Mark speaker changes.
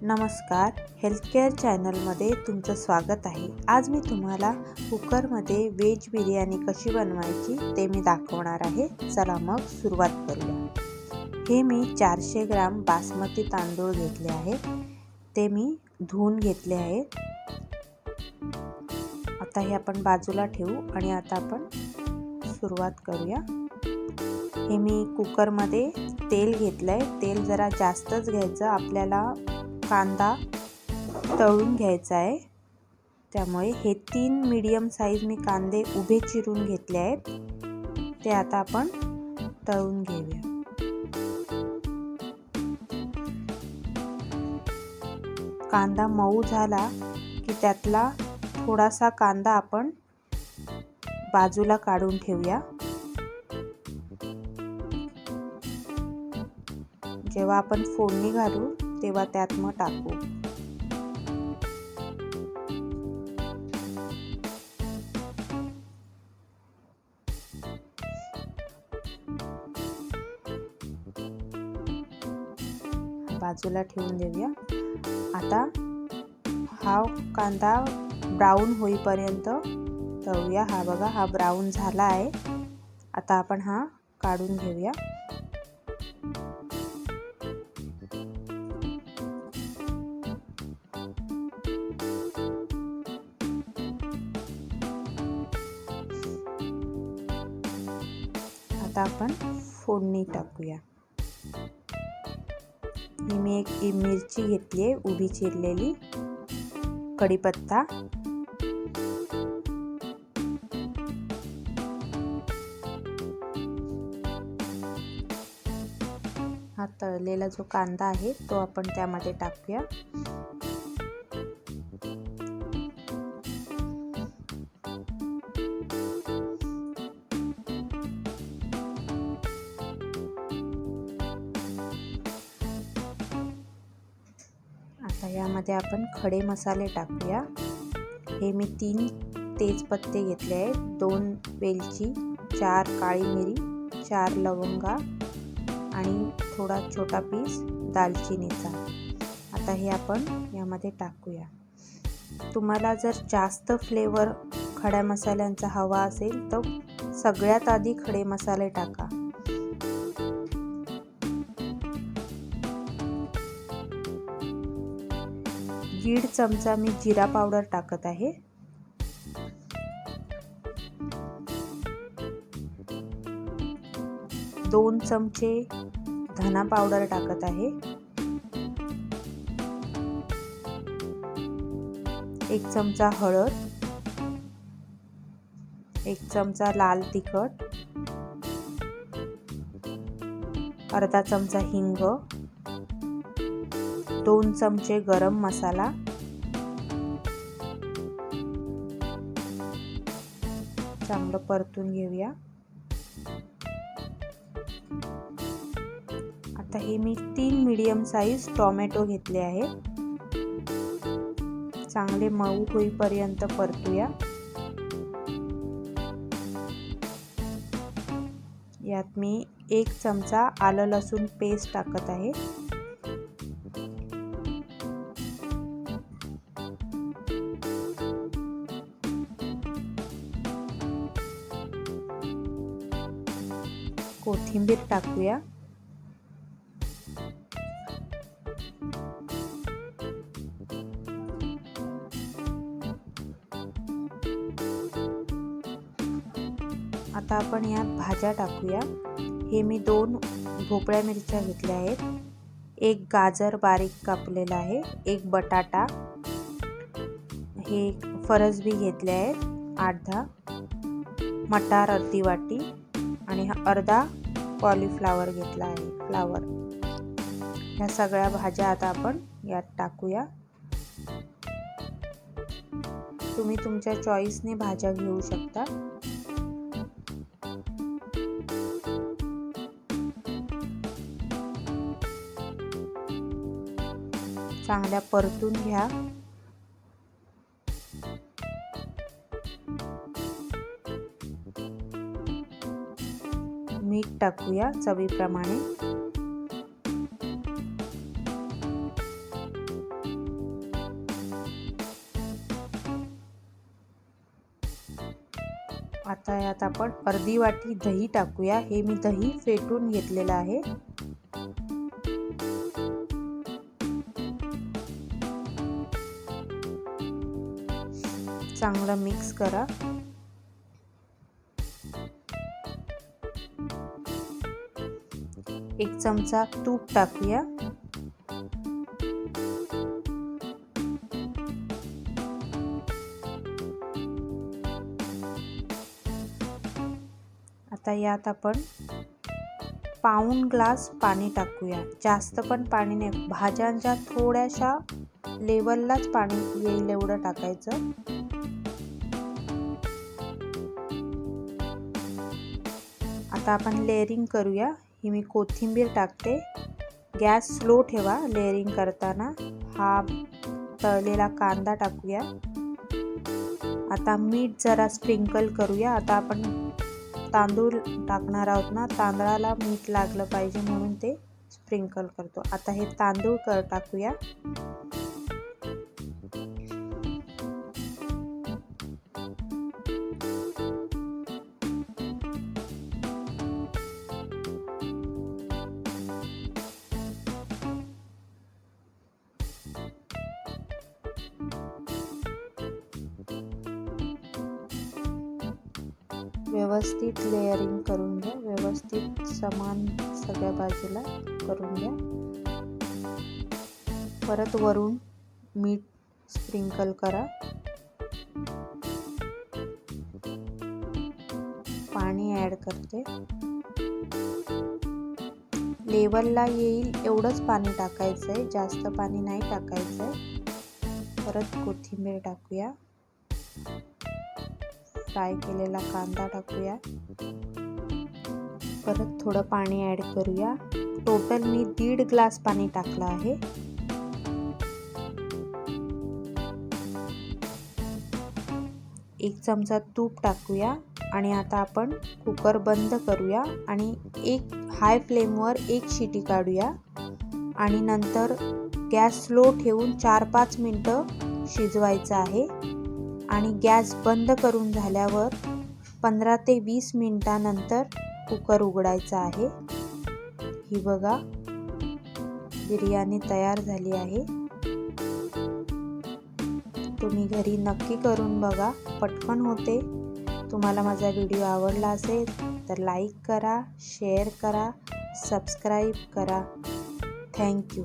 Speaker 1: नमस्कार, हेल्थकेअर चॅनलमध्ये तुमचं स्वागत आहे। आज मी तुम्हाला कुकरमध्ये व्हेज बिर्याणी कशी बनवायची ते मी दाखवणार आहे। चला मग सुरुवात करूया। हे मी 400 ग्राम बासमती तांदूळ घेतले आहे, ते मी धुवून घेतले आहे। आता हे आपण बाजूला ठेवू आणि आता आपण सुरुवात करूया। हे मी कुकरमध्ये तेल घेतलंय, तेल जरा जास्तच घ्यायचं, आपल्याला कांदा तळून घ्यायचा आहे। त्यामुळे हे 3 मीडियम साइज मी कांदे उभे चिरून घेतले आहेत, ते आता आपण तळून घेऊया। कांदा मऊ झाला की त्यातला थोडासा कांदा आपण बाजूला काढून ठेवूया। जेव्हा आपण फोडणी घालू तेव्हा त्यात मग टाकू। बाजूला ठेवून देऊया। आता हा कांदा ब्राऊन होईपर्यंत तळूया। हा बघा, हा ब्राऊन झाला आहे। आता आपण हा काढून घेऊया। आता आपण फोडणी टाकूया। ही मी एक मिरची घेतली आहे उभी चिरलेली, कढीपत्ता, हा तळलेला जो कांदा आहे तो आपण त्यामध्ये टाकूया। आता यामध्ये आपण खडे मसाले टाकूया। हे मी 3 तेजपत्ते घेतले आहेत, 2 वेलची, 4 काळी मिरी, 4 लवंगा आणि थोडा छोटा पीस दालचिनीचा। आता हे आपण यामध्ये टाकूया। तुम्हाला जर जास्त फ्लेवर खड्या मसाल्यांचा हवा असेल तर सगळ्यात आधी खडे मसाले टाका। दीड चमचा मी जीरा पावडर टाकत आहे। दोन चमचे धना पावडर टाकत आहे। 1 चमचा हळद, 1 चमचा लाल तिखट, अर्धा चमचा हिंग, 2 चमचे गरम मसाला, चांगलं परतून घेऊया। आता हे मी 3 मीडियम साइज टोमॅटो घेतले आहे, चांगले मऊ होईपर्यंत परतूया। यात मी 1 चमचा आलं लसूण पेस्ट टाकत आहे। कोथिंबीर टाकूया। आता आपण यात भाज्या टाकूया। हे मी 2 भोपळ्या मिरच्या घेतल्या आहेत, 1 गाजर बारीक कापलेला आहे, 1 बटाटा, हे फरसबी घेतले आहेत 8-10, मटार अर्धी वाटी आणि हा अर्धा कॉलीफ्लावर घेतला आहे, फ्लावर। ह्या सगळ्या भाज्या आता आपण यात टाकूया। तुम्ही तुमच्या चॉईसने भाज्या घेऊ शकता। चांगल्या परतून घ्या। मीठ टाकूया चवीप्रमाणे। आता यात आपण अर्धी वाटी दही टाकूया. हे मी दही फेटून घेतलेलं आहे. चांगलं मिक्स करा. एक चमचा तूप टाकूया. आता यात आपण पाऊण ग्लास पाणी टाकूया. जास्त पण पाणी नाही, भाज्यांच्या थोड्याशा लेवललाच पाणी येईल एवढं टाकायचं. आता आपण लेअरिंग करूया. ही मी कोथिंबीर टाकते. गॅस स्लो ठेवा लेअरिंग करताना. हा तळलेला कांदा टाकूया. आता मीठ जरा स्प्रिंकल करूया. आता आपण तांदूळ टाकणार आहोत ना, तांदळाला मीठ लागलं पाहिजे म्हणून ते स्प्रिंकल करतो. आता हे तांदूळ टाकूया. व्यवस्थित लेअरिंग करून घ्या. व्यवस्थित समान सगळ्या बाजूला करून घ्या. परत वरून मीठ स्प्रिंकल करा. पाणी ॲड करते. लेवलला येईल एवढंच पाणी टाकायचं आहे, जास्त पाणी नाही टाकायचं आहे. परत कोथिंबीर टाकूया. फ्राय केलेला कांदा टाकूया. परत थोडं पाणी ॲड करूया. टोटल मी 1.5 ग्लास पाणी टाकलं आहे. एक चमचा तूप टाकूया आणि आता आपण कुकर बंद करूया आणि एक हाय फ्लेमवर एक शिटी काढूया आणि नंतर गॅस स्लो ठेवून 4-5 मिनटं शिजवायचं आहे. आणि गॅस बंद करून झाल्यावर 15 ते 20 मिनिटानंतर कुकर उघडायचा आहे. ही बघा बिर्याणी तयार झाली आहे. तुम्ही घरी नक्की करून बघा, पटकन होते. तुम्हाला माझा व्हिडिओ आवडला असेल तर लाईक करा, शेअर करा, सबस्क्राईब करा. थँक्यू.